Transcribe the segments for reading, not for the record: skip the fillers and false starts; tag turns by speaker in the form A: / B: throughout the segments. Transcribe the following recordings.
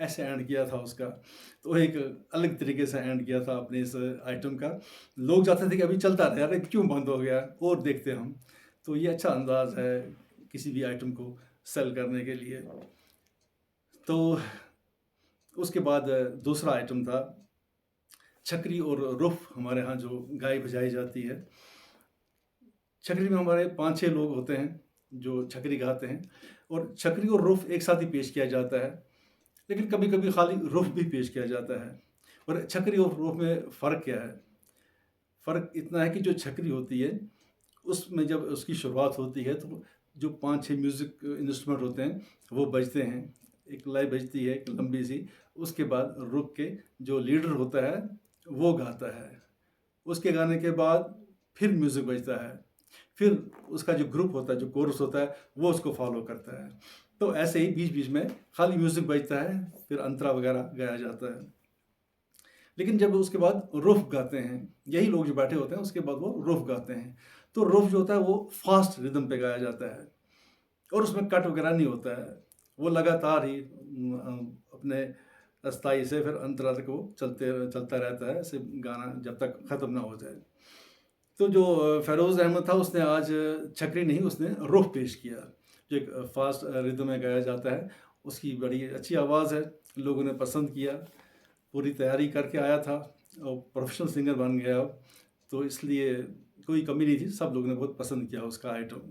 A: ایسے اینڈ کیا تھا اس کا، تو ایک الگ طریقے سے اینڈ کیا تھا اپنے اس آئٹم کا. لوگ چاہتے تھے کہ ابھی چلتا رہے، ارے کیوں بند ہو گیا، اور دیکھتے ہم. تو یہ اچھا انداز ہے کسی بھی آئٹم کو سیل کرنے کے لیے. تو اس کے بعد دوسرا آئٹم تھا چھکری اور رف. ہمارے ہاں جو گائے بجائی جاتی ہے، چھکری میں ہمارے 5-6 لوگ ہوتے ہیں جو چھکری گاتے ہیں، اور چھکری اور رف ایک ساتھ ہی پیش کیا جاتا ہے. لیکن کبھی کبھی خالی رف بھی پیش کیا جاتا ہے. اور چھکری اور رف میں فرق کیا ہے؟ فرق اتنا ہے کہ جو چھکری ہوتی ہے اس میں جب اس کی شروعات ہوتی ہے تو جو 5-6 میوزک انسٹرومنٹ ہوتے ہیں وہ بجتے ہیں. ایک لائے بجتی ہے ایک لمبی سی، اس کے بعد رک کے جو لیڈر ہوتا ہے وہ گاتا ہے. اس کے گانے کے بعد پھر میوزک بجتا ہے، پھر اس کا جو گروپ ہوتا ہے، جو کورس ہوتا ہے، وہ اس کو فالو کرتا ہے. تو ایسے ہی بیچ بیچ میں خالی میوزک بجتا ہے، پھر انترا وغیرہ گایا جاتا ہے. لیکن جب اس کے بعد رف گاتے ہیں، یہی لوگ جو بیٹھے ہوتے ہیں اس کے بعد وہ رف گاتے ہیں، تو رف جو ہوتا ہے وہ فاسٹ ردم پہ گایا جاتا ہے، اور اس میں کٹ وغیرہ نہیں ہوتا ہے. وہ لگاتار ہی اپنے استائی سے پھر انترا تک وہ چلتا رہتا ہے، ایسے گانا جب تک ختم نہ ہو جائے. تو جو فیروز احمد تھا اس نے آج چھکری نہیں، اس نے رف پیش کیا جو ایک فاسٹ ردم میں گایا جاتا ہے. اس کی بڑی اچھی آواز ہے، لوگوں نے پسند کیا. پوری تیاری کر کے آیا تھا اور پروفیشنل سنگر بن گیا، تو اس لیے کوئی کمی نہیں تھی، سب لوگوں نے بہت پسند کیا اس کا آئٹم.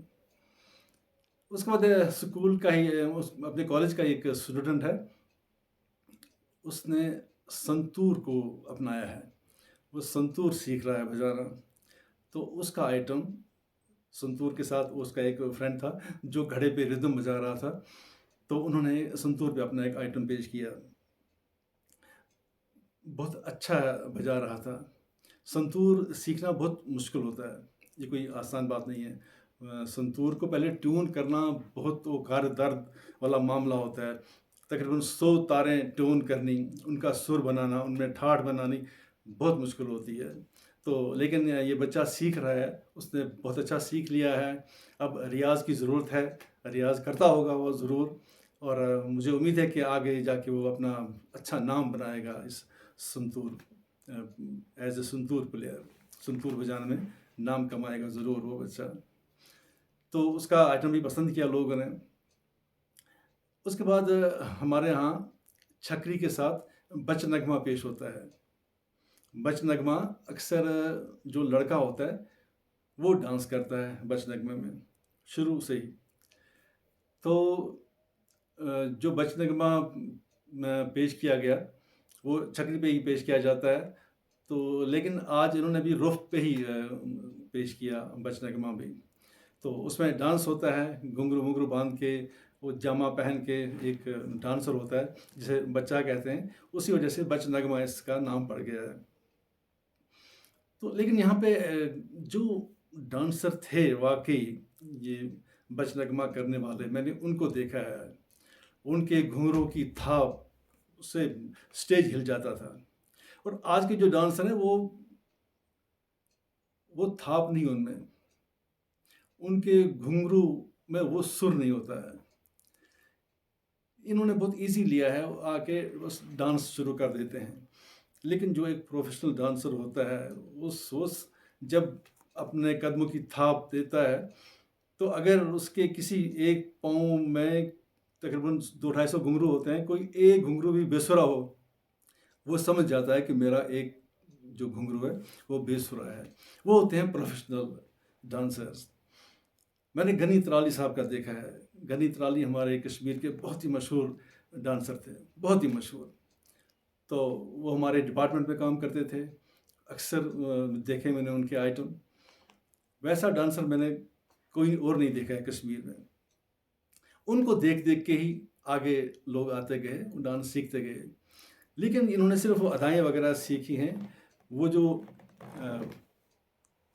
A: اس کے بعد اسکول کا ہی اپنے کالج کا ایک اسٹوڈنٹ ہے، اس نے سنتور کو اپنایا ہے، وہ سنتور سیکھ رہا ہے بجانا. تو اس کا آئٹم سنتور کے ساتھ اس کا ایک فرینڈ تھا جو گھڑے پہ ردم بجا رہا تھا، تو انہوں نے سنتور پہ اپنا ایک آئٹم پیش کیا. بہت اچھا بجا رہا تھا. سنتور سیکھنا بہت مشکل ہوتا ہے، یہ کوئی آسان بات نہیں ہے. سنتور کو پہلے ٹیون کرنا بہت کار درد والا معاملہ ہوتا ہے. تقریباً 100 تاریں ٹیون کرنی، ان کا سر بنانا، ان میں ٹھاٹھ بنانی بہت مشکل ہوتی ہے. تو لیکن یہ بچہ سیکھ رہا ہے، اس نے بہت اچھا سیکھ لیا ہے. اب ریاض کی ضرورت ہے، ریاض کرتا ہوگا وہ ضرور، اور مجھے امید ہے کہ آگے جا کے وہ اپنا اچھا نام بنائے گا اس santoor as a santoor player. Santoor بجانے میں نام کمائے گا ضرور وہ بچہ. تو اس کا آئٹم بھی پسند کیا لوگوں نے. اس کے بعد ہمارے ہاں چھکری کے ساتھ بچ نغمہ پیش ہوتا ہے. بچ نغمہ اکثر جو لڑکا ہوتا ہے وہ ڈانس کرتا ہے بچ نغمے میں شروع سے ہی. تو جو بچ نغمہ پیش کیا گیا وہ چھکری پہ ہی پیش کیا جاتا ہے. تو لیکن آج انہوں نے بھی رف پہ ہی پیش کیا بچ نغمہ بھی. تو اس میں ڈانس ہوتا ہے، گھنگرو ونگرو باندھ کے، وہ جامہ پہن کے ایک ڈانسر ہوتا ہے جسے بچہ کہتے ہیں، اسی وجہ سے بچ نغمہ اس کا نام پڑ گیا ہے. تو لیکن یہاں پہ جو ڈانسر تھے واقعی یہ بچ نغمہ کرنے والے، میں نے ان کو دیکھا ہے، ان کے گھنگروں کی تھاپ سے سٹیج ہل جاتا تھا. اور آج کے جو ڈانسر ہیں وہ تھاپ نہیں ان میں، ان کے گھنگرو میں وہ سر نہیں ہوتا ہے. انہوں نے بہت ایزی لیا ہے، آ کے بس ڈانس شروع کر دیتے ہیں. لیکن جو ایک پروفیشنل ڈانسر ہوتا ہے اس جب اپنے قدموں کی تھاپ دیتا ہے تو اگر اس کے کسی ایک پاؤں میں تقریباً 200-250 گھنگرو ہوتے ہیں، کوئی ایک گھنگرو بھی بے سرا ہو، وہ سمجھ جاتا ہے کہ میرا ایک جو گھنگرو ہے وہ بے سرا ہے. وہ ہوتے ہیں پروفیشنل ڈانسرز. میں نے غنی ترالی صاحب کا دیکھا ہے. غنی ترالی ہمارے کشمیر کے بہت ہی مشہور ڈانسر تھے، بہت ہی مشہور. تو وہ ہمارے ڈپارٹمنٹ میں کام کرتے تھے، اکثر دیکھے میں نے ان کے آئٹم. ویسا ڈانسر میں نے کوئی اور نہیں دیکھا ہے کشمیر میں. ان کو دیکھ دیکھ کے ہی آگے لوگ آتے گئے، ڈانس سیکھتے گئے. لیکن انہوں نے صرف وہ ادائیں وغیرہ سیکھی ہیں. وہ جو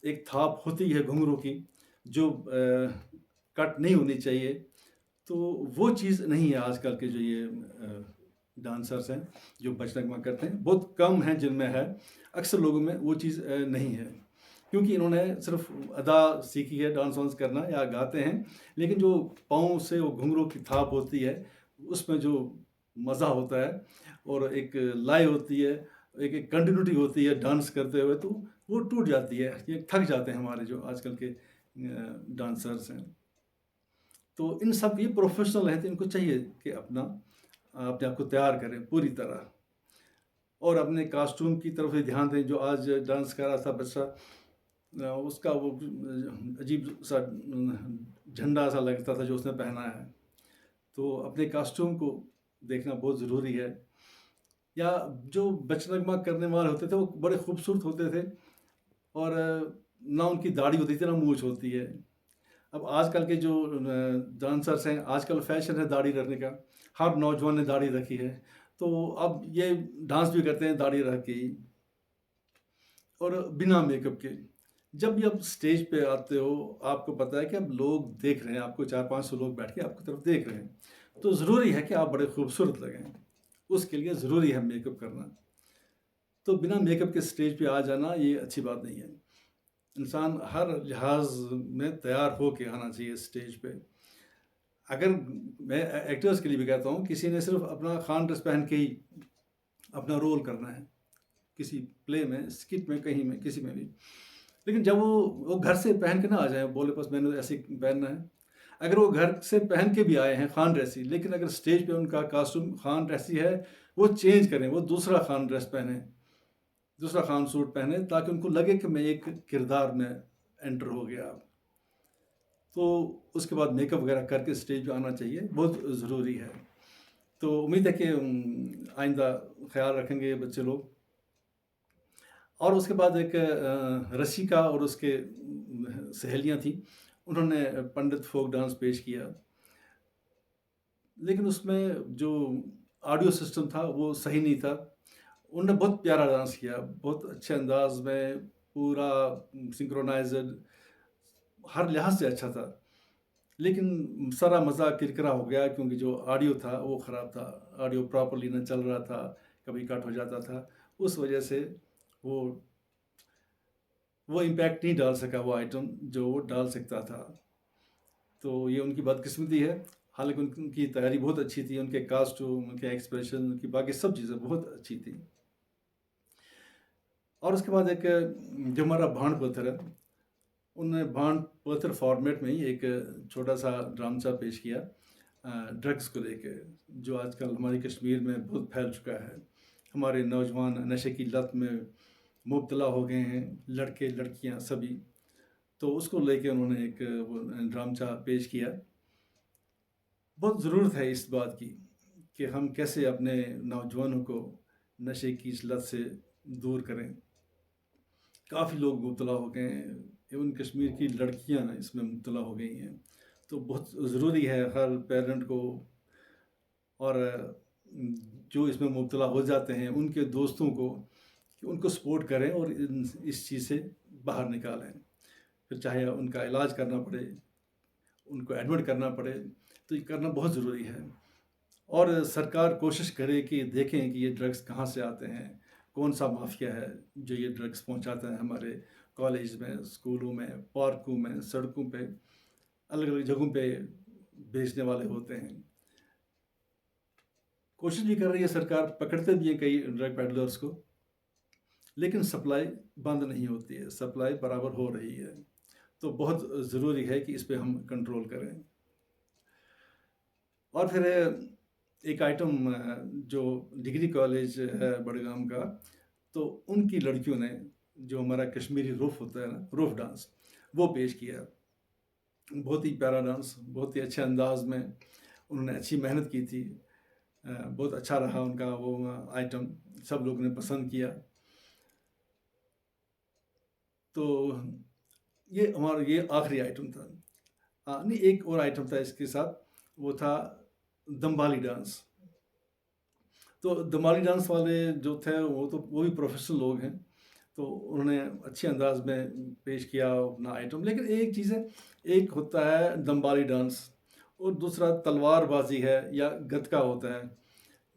A: ایک تھاپ ہوتی ہے گھنگرو کی جو کٹ نہیں ہونی چاہیے، تو وہ چیز نہیں ہے. آج کل کے جو یہ ڈانسرز ہیں جو بچ نغمہ کرتے ہیں، بہت کم ہیں جن میں ہے. اکثر لوگوں میں وہ چیز نہیں ہے، کیونکہ انہوں نے صرف ادا سیکھی ہے، ڈانس وانس کرنا یا گاتے ہیں. لیکن جو پاؤں سے وہ گھنگرو کی تھاپ ہوتی ہے، اس میں جو مزہ ہوتا ہے اور ایک لائے ہوتی ہے، ایک کنٹینیوٹی ہوتی ہے ڈانس کرتے ہوئے، تو وہ ٹوٹ جاتی ہے، یہ تھک جاتے ہیں ہمارے جو آج کل کے ڈانسرز ہیں۔ تو ان سب یہ پروفیشنل ہیں، تو ان کو چاہیے کہ اپنے آپ کو تیار کریں پوری طرح، اور اپنے کاسٹیوم کی طرف سے دھیان دیں۔ جو آج ڈانس کر رہا تھا بچہ، اس کا وہ عجیب سا جھنڈا سا لگتا تھا جو اس نے پہنا ہے، تو اپنے کاسٹیوم کو دیکھنا بہت ضروری ہے۔ یا جو بچ نغمہ کرنے والے ہوتے تھے وہ بڑے خوبصورت ہوتے تھے، اور نہ ان کی داڑھی ہوتی تھی نہ مونچھ ہوتی ہے۔ اب آج کل کے جو ڈانسرس ہیں، آج کل فیشن ہے داڑھی رکھنے کا، ہر نوجوان نے داڑھی رکھی ہے، تو اب یہ ڈانس بھی کرتے ہیں داڑھی رکھ کے ہی اور بنا میک اپ کے۔ جب بھی آپ اسٹیج پہ آتے ہو، آپ کو پتہ ہے کہ اب لوگ دیکھ رہے ہیں آپ کو، 400-500 لوگ بیٹھ کے آپ کی طرف دیکھ رہے ہیں، تو ضروری ہے کہ آپ بڑے خوبصورت لگیں، اس کے لیے ضروری ہے میک اپ کرنا۔ تو بنا میک اپ کے اسٹیج پہ آ جانا یہ اچھی بات نہیں ہے۔ انسان ہر لحاظ میں تیار ہو کے آنا چاہیے اسٹیج پہ۔ اگر میں ایکٹرز کے لیے بھی کہتا ہوں، کسی نے صرف اپنا خان ڈریس پہن کے ہی اپنا رول کرنا ہے، کسی پلے میں، اسکٹ میں، کہیں میں، کسی میں بھی، لیکن جب وہ گھر سے پہن کے نہ آ جائیں، بولے بس میں نے ایسے پہننا ہے۔ اگر وہ گھر سے پہن کے بھی آئے ہیں خان ڈریس ہی، لیکن اگر اسٹیج پہ ان کا کاسٹیوم خان ڈریس ہی ہے، وہ چینج کریں، وہ دوسرا خان ڈریس پہنیں، دوسرا خان سوٹ پہنے، تاکہ ان کو لگے کہ میں ایک کردار میں انٹر ہو گیا۔ تو اس کے بعد میک اپ وغیرہ کر کے اسٹیج پہ آنا چاہیے، بہت ضروری ہے۔ تو امید ہے کہ آئندہ خیال رکھیں گے یہ بچے لوگ۔ اور اس کے بعد ایک رشیکا اور اس کے سہیلیاں تھیں، انہوں نے پنڈت فوک ڈانس پیش کیا، لیکن اس میں جو آڈیو سسٹم تھا وہ صحیح نہیں تھا۔ انہوں نے بہت پیارا ڈانس کیا، بہت اچھے انداز میں، پورا سنکرونائزڈ، ہر لحاظ سے اچھا تھا، لیکن سارا مزہ کرکرا ہو گیا کیونکہ جو آڈیو تھا وہ خراب تھا، آڈیو پراپرلی نہ چل رہا تھا، کبھی کٹ ہو جاتا تھا، اس وجہ سے وہ امپیکٹ نہیں ڈال سکا وہ آئٹم جو وہ ڈال سکتا تھا۔ تو یہ ان کی بدقسمتی ہے، حالانکہ ان کی تیاری بہت اچھی تھی، ان کے کاسٹیوم، ان کے ایکسپریشن، ان کی باقی سب چیزیں بہت اچھی تھیں۔ اور اس کے بعد ایک جو ہمارا بھانڈ پتھر ہے، انہوں نے بھانڈ پتھر فارمیٹ میں ہی ایک چھوٹا سا ڈرامچا پیش کیا ڈرگس کو لے کے، جو آج کل ہماری کشمیر میں بہت پھیل چکا ہے۔ ہمارے نوجوان نشے کی لت میں مبتلا ہو گئے ہیں، لڑکے لڑکیاں سبھی، تو اس کو لے کے انہوں نے ایک ڈرامچا پیش کیا۔ بہت ضرورت ہے اس بات کی کہ ہم کیسے اپنے نوجوانوں کو نشے کی اس لت سے دور کریں۔ کافی لوگ مبتلا ہو گئے ہیں، ایون کشمیر کی لڑکیاں اس میں مبتلا ہو گئی ہیں، تو بہت ضروری ہے ہر پیرنٹ کو، اور جو اس میں مبتلا ہو جاتے ہیں ان کے دوستوں کو، کہ ان کو سپورٹ کریں اور اس چیز سے باہر نکالیں۔ پھر چاہے ان کا علاج کرنا پڑے، ان کو ایڈمٹ کرنا پڑے، تو یہ کرنا بہت ضروری ہے۔ اور سرکار کوشش کرے کہ دیکھیں کہ یہ ڈرگس کہاں سے آتے ہیں، کون سا مافیا ہے جو یہ ڈرگس پہنچاتا ہے ہمارے کالج میں، اسکولوں میں، پارکوں میں، سڑکوں پہ، الگ الگ جگہوں پہ بیچنے والے ہوتے ہیں۔ کوشش بھی کر رہی ہے سرکار، پکڑتے بھی ہیں کئی ڈرگ پیڈلرز کو، لیکن سپلائی بند نہیں ہوتی ہے، سپلائی برابر ہو رہی ہے، تو بہت ضروری ہے کہ اس پہ ہم کنٹرول کریں۔ اور پھر ایک آئٹم جو ڈگری کالج ہے بڑگام کا، تو ان کی لڑکیوں نے جو ہمارا کشمیری روف ہوتا ہے نا، روف ڈانس، وہ پیش کیا۔ بہت ہی پیارا ڈانس، بہت ہی اچھے انداز میں، انہوں نے اچھی محنت کی تھی، بہت اچھا رہا ان کا وہ آئٹم، سب لوگوں نے پسند کیا۔ تو یہ آخری آئٹم تھا۔ نہیں، ایک اور آئٹم تھا اس کے ساتھ، وہ تھا دمبالی ڈانس۔ تو دمبالی ڈانس والے جو تھے وہ بھی پروفیشنل لوگ ہیں، تو انہوں نے اچھے انداز میں پیش کیا اپنا آئٹم۔ لیکن ایک چیز ہے، ایک ہوتا ہے دمبالی ڈانس اور دوسرا تلوار بازی ہے یا گتکا ہوتا ہے،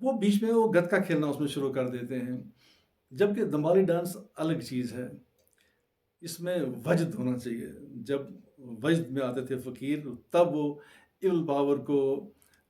A: وہ بیچ میں وہ گتکا کھیلنا اس میں شروع کر دیتے ہیں، جبکہ دمبالی ڈانس الگ چیز ہے، اس میں وجد ہونا چاہیے۔ جب وجد میں آتے تھے فقیر، تب وہ ایول پاور کو